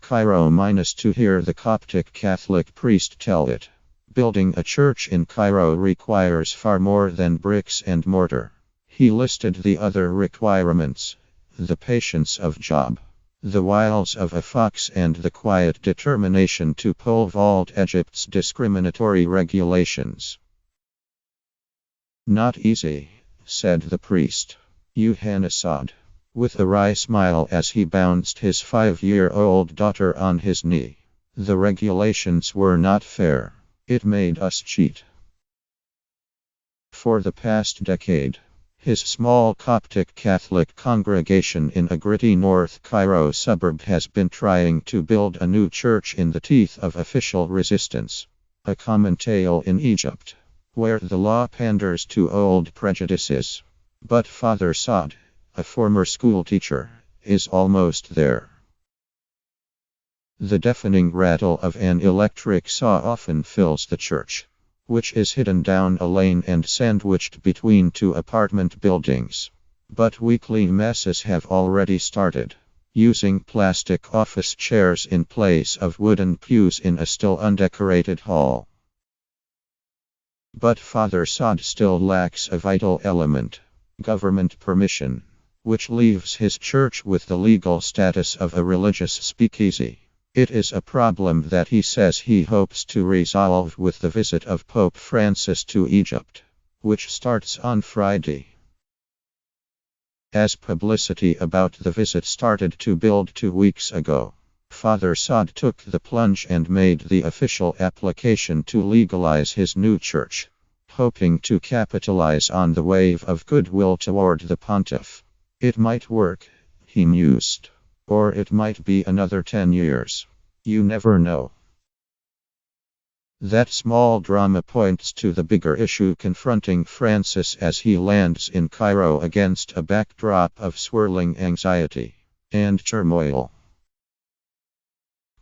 Cairo -to hear the Coptic Catholic priest tell it. Building a church in Cairo requires far more than bricks and mortar. He listed the other requirements: the patience of Job, the wiles of a fox, and the quiet determination to pole vault Egypt's discriminatory regulations. "Not easy," said the priest. Yohannesad, with a wry smile as he bounced his 5-year-old daughter on his knee. "The regulations were not fair. It made us cheat." For the past decade, his small Coptic Catholic congregation in a gritty North Cairo suburb has been trying to build a new church in the teeth of official resistance. A common tale in Egypt, where the law panders to old prejudices. But Father Saad, a former schoolteacher, is almost there. The deafening rattle of an electric saw often fills the church, which is hidden down a lane and sandwiched between two apartment buildings. But weekly masses have already started, using plastic office chairs in place of wooden pews in a still undecorated hall. But Father Saad still lacks a vital element: government permission, which leaves his church with the legal status of a religious speakeasy. It is a problem that he says he hopes to resolve with the visit of Pope Francis to Egypt, which starts on Friday. As publicity about the visit started to build 2 weeks ago, Father Saad took the plunge and made the official application to legalize his new church, hoping to capitalize on the wave of goodwill toward the pontiff. It might work, he mused. Or it might be another 10 years. You never know. That small drama points to the bigger issue confronting Francis as he lands in Cairo against a backdrop of swirling anxiety and turmoil.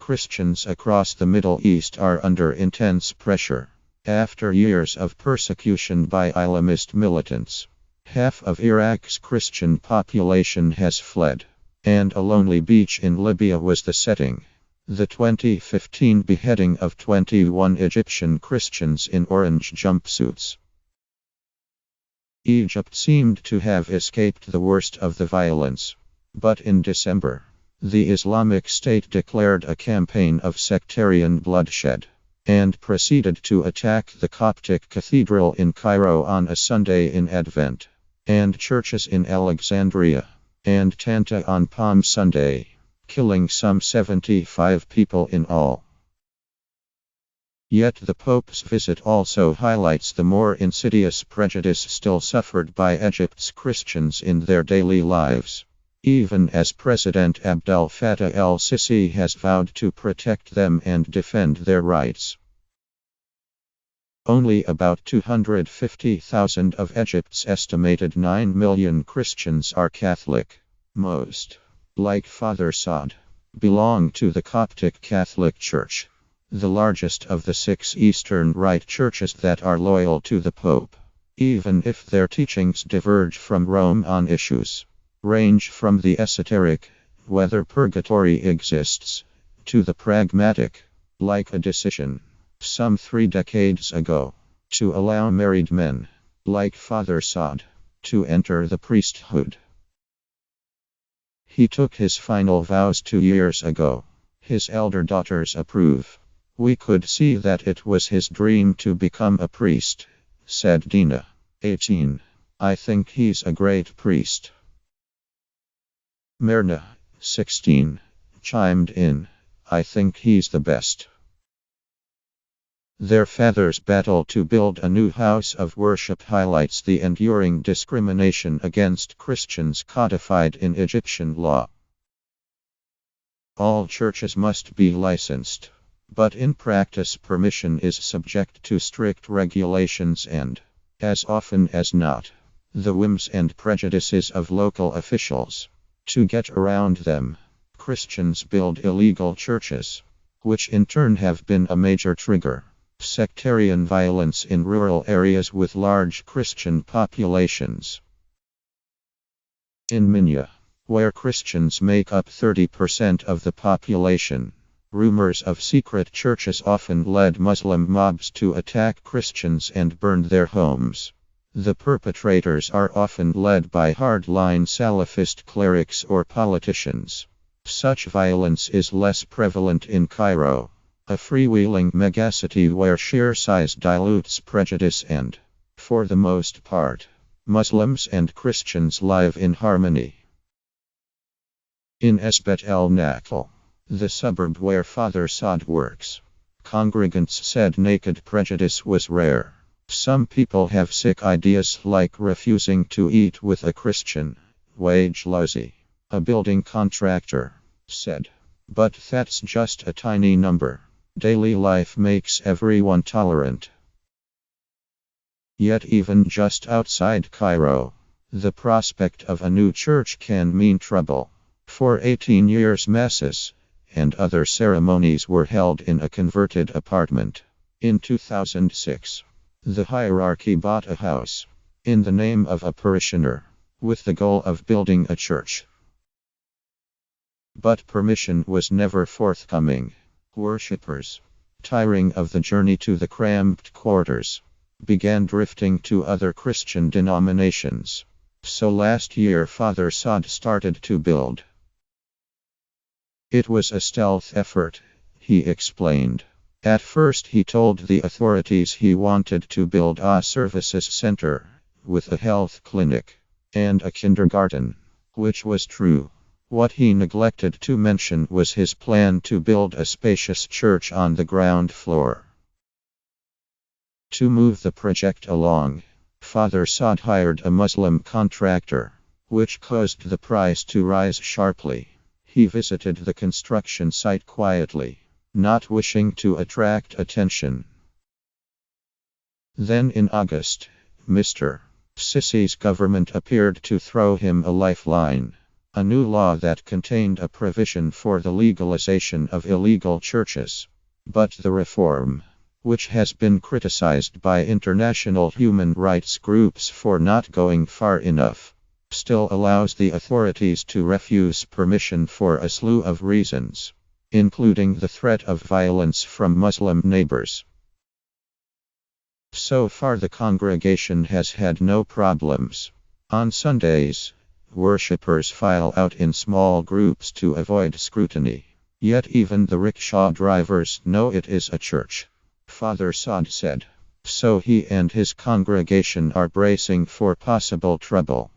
Christians across the Middle East are under intense pressure. After years of persecution by Islamist militants, half of Iraq's Christian population has fled. And a lonely beach in Libya was the setting. The 2015 beheading of 21 Egyptian Christians in orange jumpsuits. Egypt seemed to have escaped the worst of the violence. But in December, the Islamic State declared a campaign of sectarian bloodshed, and proceeded to attack the Coptic Cathedral in Cairo on a Sunday in Advent, and churches in Alexandria and Tanta on Palm Sunday, killing some 75 people in all. Yet the Pope's visit also highlights the more insidious prejudice still suffered by Egypt's Christians in their daily lives, even as President Abdel Fattah el-Sisi has vowed to protect them and defend their rights. Only about 250,000 of Egypt's estimated 9 million Christians are Catholic. Most, like Father Saad, belong to the Coptic Catholic Church, the largest of the 6 Eastern Rite churches that are loyal to the Pope, even if their teachings diverge from Rome on issues range from the esoteric, whether purgatory exists, to the pragmatic, like a decision some 3 decades ago, to allow married men, like Father Saad, to enter the priesthood. He took his final vows 2 years ago. His elder daughters approve. "We could see that it was his dream to become a priest," said Dina, 18. "I think he's a great priest." Myrna, 16, chimed in, "I think he's the best." Their father's battle to build a new house of worship highlights the enduring discrimination against Christians codified in Egyptian law. All churches must be licensed, but in practice permission is subject to strict regulations and, as often as not, the whims and prejudices of local officials. To get around them, Christians build illegal churches, which in turn have been a major trigger. Sectarian violence in rural areas with large Christian populations. In Minya, where Christians make up 30% of the population. Rumors of secret churches often led Muslim mobs to attack Christians and burn their homes. The perpetrators are often led by hardline Salafist clerics or politicians. Such violence is less prevalent in Cairo, a freewheeling megacity where sheer size dilutes prejudice and, for the most part, Muslims and Christians live in harmony. In Esbet el Nakhl, the suburb where Father Saad works, congregants said naked prejudice was rare. Some people have sick ideas like refusing to eat with a Christian, wage lousy, a building contractor said. But that's just a tiny number. Daily life makes everyone tolerant. Yet even just outside Cairo, the prospect of a new church can mean trouble. For 18 years masses and other ceremonies were held in a converted apartment. In 2006, the hierarchy bought a house in the name of a parishioner with the goal of building a church. But permission was never forthcoming. Worshippers, tiring of the journey to the cramped quarters, began drifting to other Christian denominations. So last year Father Saad started to build. It was a stealth effort, he explained. At first he told the authorities he wanted to build a services center, with a health clinic and a kindergarten, which was true. What he neglected to mention was his plan to build a spacious church on the ground floor. To move the project along, Father Saad hired a Muslim contractor, which caused the price to rise sharply. He visited the construction site quietly, not wishing to attract attention. Then in August, Mr. Sisi's government appeared to throw him a lifeline. A new law that contained a provision for the legalization of illegal churches. But the reform, which has been criticized by international human rights groups for not going far enough, still allows the authorities to refuse permission for a slew of reasons, including the threat of violence from Muslim neighbors. So far the congregation has had no problems. On Sundays, worshippers file out in small groups to avoid scrutiny. Yet even the rickshaw drivers know it is a church, Father Saad said. So he and his congregation are bracing for possible trouble.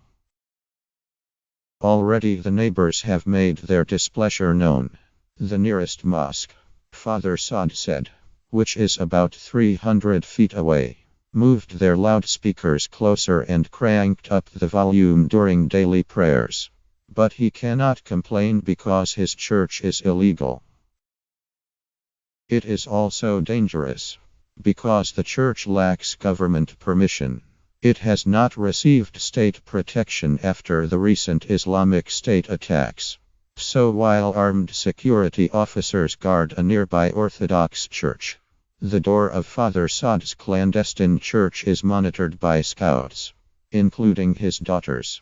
Already the neighbors have made their displeasure known. The nearest mosque, Father Saad said, which is about 300 feet away, moved their loudspeakers closer and cranked up the volume during daily prayers. But he cannot complain because his church is illegal. It is also dangerous, because the church lacks government permission. It has not received state protection after the recent Islamic State attacks. So while armed security officers guard a nearby Orthodox church, the door of Father Saad's clandestine church is monitored by scouts, including his daughters.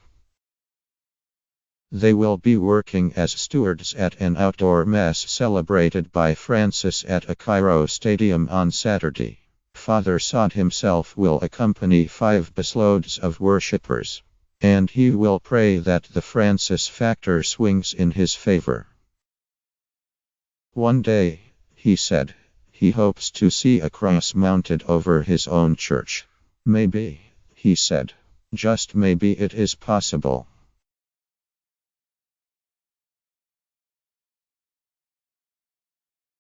They will be working as stewards at an outdoor mass celebrated by Francis at a Cairo stadium on Saturday. Father Saad himself will accompany 5 busloads of worshippers, and he will pray that the Francis factor swings in his favor. One day, he said, he hopes to see a cross mounted over his own church. Maybe, he said, just maybe it is possible.